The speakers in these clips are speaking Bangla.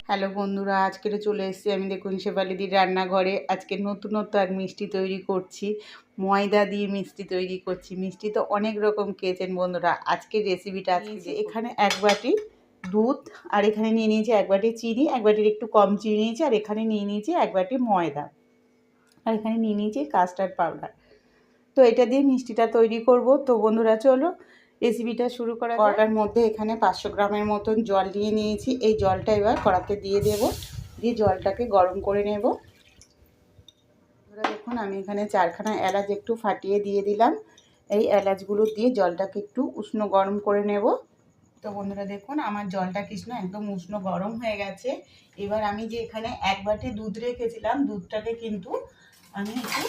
হ্যালো বন্ধুরা, আজকে চলে এসেছি আমি দেখুন শেফালিদির রান্নাঘরে। আজকে নতুনত্ব এক মিষ্টি তৈরি করছি, ময়দা দিয়ে মিষ্টি তৈরি করছি। মিষ্টি তো অনেক রকম খেয়েছেন বন্ধুরা, আজকের রেসিপিটা আজকে এখানে এক বাটি দুধ, আর এখানে নিয়ে নিয়েছি এক বাটি চিনি, এক বাটির একটু কম চিনি নিয়েছি, আর এখানে নিয়ে নিয়েছি এক বাটি ময়দা, আর এখানে নিয়ে নিয়েছি কাস্টার্ড পাউডার। তো এটা দিয়ে মিষ্টিটা তৈরি করব। তো বন্ধুরা চলো রেসিপিটা শুরু করা যাক। কড়াটার মধ্যে এখানে 500 গ্রামের মতন জল নিয়ে নিয়েছি। এই জলটা এবার কড়াতে দিয়ে দেব, দিয়ে জলটাকে গরম করে নেব। দেখুন আমি এখানে 4খানা এলাচ একটু ফাটিয়ে দিয়ে দিলাম। এই এলাচগুলো দিয়ে জলটাকে একটু উষ্ণ গরম করে নেব। তো বন্ধুরা দেখুন আমার জলটা কৃষ্ণ একদম উষ্ণ গরম হয়ে গেছে। এবার আমি যে এখানে এক বাটি দুধ রেখেছিলাম, দুধটাকে কিন্তু আমি একটু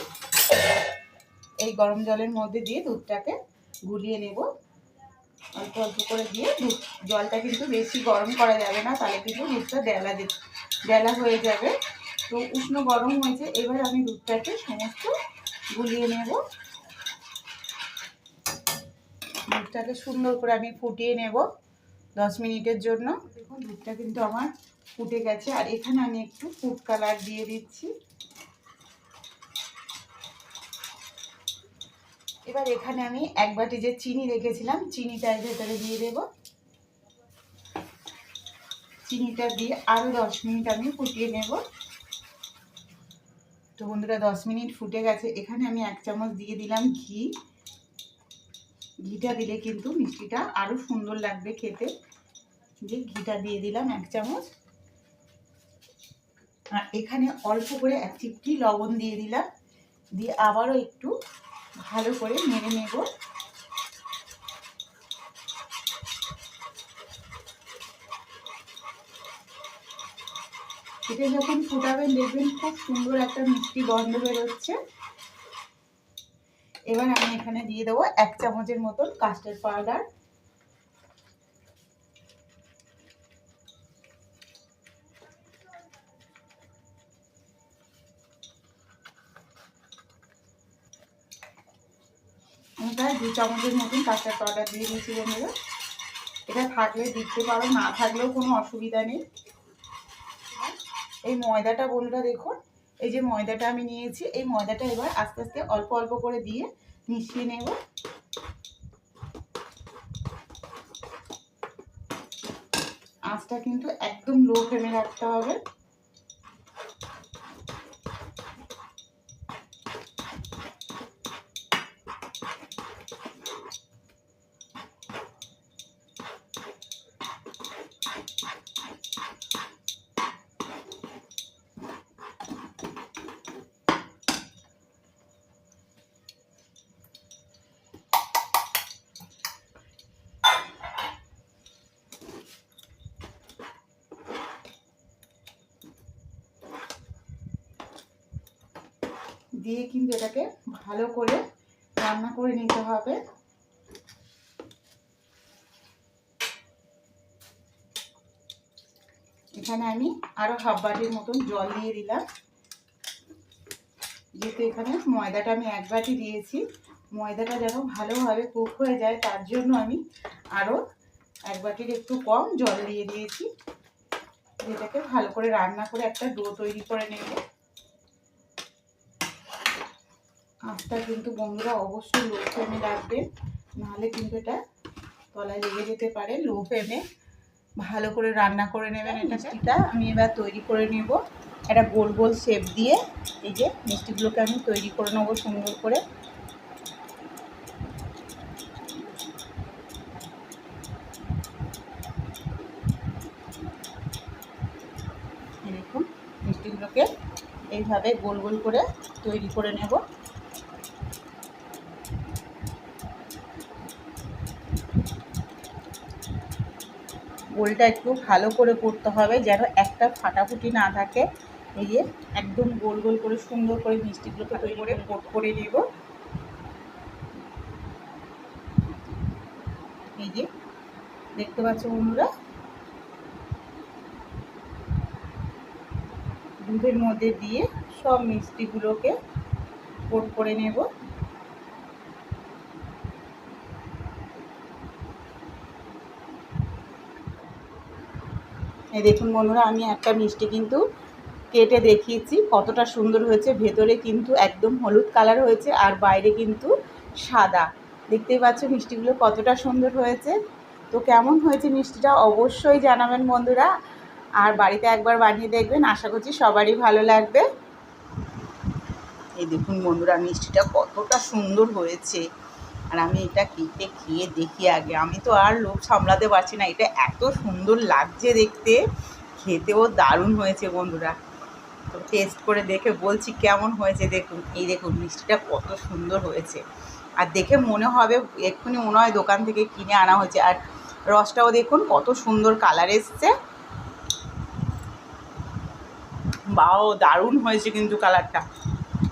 এই গরম জলের মধ্যে দিয়ে দুধটাকে গুলিয়ে নেব। অল্প অল্প করে দিয়ে জলটা কিন্তু বেশি গরম করা যাবে না, তাহলে কিন্তু দুধটা ডেলা হয়ে যাবে। তো উষ্ণ গরম হয়েছে, এবার আমি দুধটাকে সমস্ত গুলিয়ে নেব। দুধটাকে সুন্দর করে আমি ফুটিয়ে নেব 10 মিনিটের জন্য। দেখুন দুধটা কিন্তু আমার ফুটে গেছে, আর এখানে আমি একটু ফুড কালার দিয়ে দিচ্ছি। এবার এখানে আমি এক বাটি যে চিনি রেখেছিলাম, চিনিটা এর ভেতরে দিয়ে দেব। চিনিটা দিয়ে আরও 10 মিনিট আমি ফুটিয়ে নেব। তো বন্ধুরা 10 মিনিট ফুটে গেছে, এখানে আমি 1 চামচ দিয়ে দিলাম ঘি। ঘিটা দিলে কিন্তু মিষ্টিটা আরও সুন্দর লাগবে খেতে। যে ঘিটা দিয়ে দিলাম 1 চামচ, আর এখানে অল্প করে 1 চিমটি লবণ দিয়ে দিলাম। দিয়ে আবারও একটু ভালো করে নেড়ে নেব। এটা যখন ফুটাবেন দেখবেন খুব সুন্দর একটা মিষ্টি গন্ধ বেরোচ্ছে। এবার আমি এখানে দিয়ে দেবো 1 চামচের মতন কাস্টার্ড পাউডার। আমি প্রায় 2 চামচের মতন কাস্টার্ড পাউডার দিয়ে দিয়েছি বন্ধুরা। এটা থাকলে দিতে পারো, না থাকলেও কোনো অসুবিধা নেই। এই ময়দাটা বন্ধুরা দেখুন, এই যে ময়দাটা আমি নিয়েছি, এই ময়দাটা এবার আস্তে আস্তে অল্প অল্প করে দিয়ে মিশিয়ে নেব। আঁচটা কিন্তু একদম লো ফ্লেমে রাখতে হবে। দিয়ে কিন্তু এটাকে ভালো করে রান্না করে নিতে হবে। এখানে আমি আরো হাফ বাটির মতন জল দিয়ে দিলাম। যেহেতু এখানে ময়দাটা আমি 1 বাটি দিয়েছি, ময়দাটা যেন ভালোভাবে কুক হয়ে যায় তার জন্য আমি আরো 1 বাটির একটু কম জল দিয়ে দিয়েছি। এটাকে ভালো করে রান্না করে একটা ডো তৈরি করে নেব। আঁচটা কিন্তু বন্ধুরা অবশ্যই লো ফ্লেমে রাখবেন, নাহলে কিন্তু এটা তলায় লেগে যেতে পারে। লো ফ্লেমে ভালো করে রান্না করে নেবেন। এটা মিষ্টিটা আমি এবার তৈরি করে নেব একটা গোল গোল শেপ দিয়ে। এই যে মিষ্টিগুলোকে আমি তৈরি করে নেবো সুন্দর করে। দেখুন মিষ্টিগুলোকে এইভাবে গোল গোল করে তৈরি করে নেব। গোলটা একটু ভালো করে করতে হবে, যেন একটা ফাটাফুটি না থাকে। এই যে একদম গোল গোল করে সুন্দর করে মিষ্টিগুলোকে তৈরি করে কোট করে নেব। এই যে দেখতে পাচ্ছ বন্ধুরা, দুধের মধ্যে দিয়ে সব মিষ্টিগুলোকে কোট করে নেব। এই দেখুন বন্ধুরা, আমি একটা মিষ্টি কিন্তু কেটে দেখিয়েছি কতটা সুন্দর হয়েছে। ভেতরে কিন্তু একদম হলুদ কালার হয়েছে আর বাইরে কিন্তু সাদা। দেখতেই পাচ্ছ মিষ্টিগুলো কতটা সুন্দর হয়েছে। তো কেমন হয়েছে মিষ্টিটা অবশ্যই জানাবেন বন্ধুরা, আর বাড়িতে একবার বানিয়ে দেখবেন, আশা করছি সবারই ভালো লাগবে। এই দেখুন বন্ধুরা, মিষ্টিটা কতটা সুন্দর হয়েছে। আর আমি এটা কেটে খেয়ে দেখি আগে, আমি তো আর লোভ সামলাতে পারছি না, এটা এত সুন্দর লাগছে দেখতে, খেতেও দারুণ হয়েছে বন্ধুরা। তো টেস্ট করে দেখে বলছি কেমন হয়েছে। দেখুন, এই দেখুন মিষ্টিটা কত সুন্দর হয়েছে, আর দেখে মনে হবে এক্ষুনি মনে হয় দোকান থেকে কিনে আনা হয়েছে। আর রসটাও দেখুন কত সুন্দর কালার এসছে, বাও দারুণ হয়েছে কিন্তু কালারটা।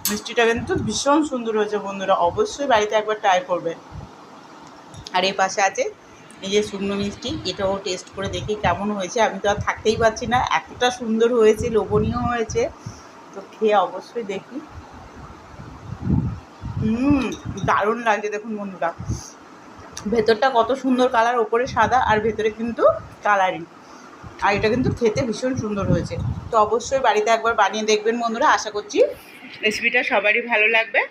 মিষ্টিটা কিন্তু ভীষণ সুন্দর হয়েছে বন্ধুরা, অবশ্যই বাড়িতে একবার ট্রাই করবেন। আর এই পাশে আছে এই যে শুকনো মিষ্টি, এটাও টেস্ট করে দেখি কেমন হয়েছে। আমি তো আর থাকতেই পারছি না, এতটা সুন্দর হয়েছে, লোভনীয় হয়েছে। তো খেয়ে অবশ্যই দেখি। দারুণ লাগছে দেখুন বন্ধুরা, ভেতরটা কত সুন্দর কালার, ওপরে সাদা আর ভেতরে কিন্তু কালারিং। আর এটা কিন্তু খেতে ভীষণ সুন্দর হয়েছে। তো অবশ্যই বাড়িতে একবার বানিয়ে দেখবেন বন্ধুরা, আশা করছি রেসিপিটা সবারই ভালো লাগবে।